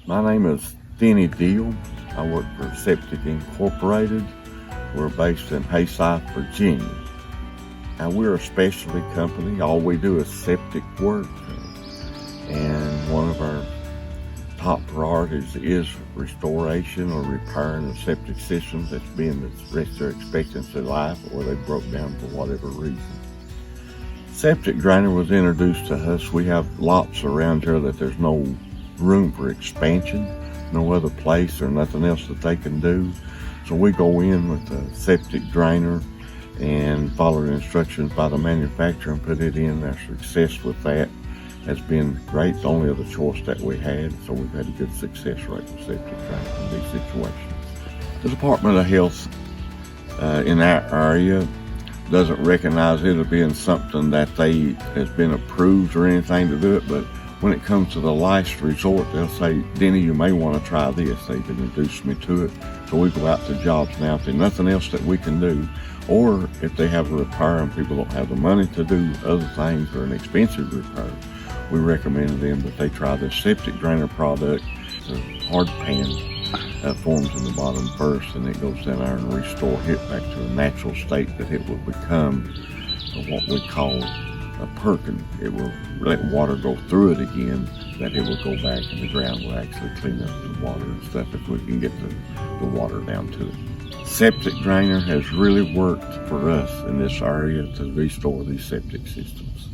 My name is Deel. I work for Septic Incorporated. We're based in Hayside, Virginia. Now we're a specialty company. All we do is septic work, and one of our top priorities is restoration or repairing of septic systems that's been the rest of their expectancy of life, or they broke down for whatever reason. Septic Drainer was introduced to us. We have lots around here that there's no room for expansion, no other place or nothing else that they can do. So we go in with a septic drainer and follow the instructions by the manufacturer and put it in. Our success with that has been great. It's the only other choice that we had, so we've had a good success rate with septic drainers in these situations. The Department of Health in our area doesn't recognize it as being something that has been approved or anything to do it, but when it comes to the last resort, they'll say, "Denny, you may want to try this." They've introduced me to it. So we go out to jobs now. If there's nothing else that we can do, or if they have a repair and people don't have the money to do other things or an expensive repair, we recommend to them that they try this septic drainer product. The hard pan forms in the bottom first, and it goes down there and restore it back to a natural state that it will become what we call a perkin. It will let water go through it again, that it will go back and the ground will actually clean up the water and stuff if we can get the water down to it. Septic Drainer has really worked for us in this area to restore these septic systems.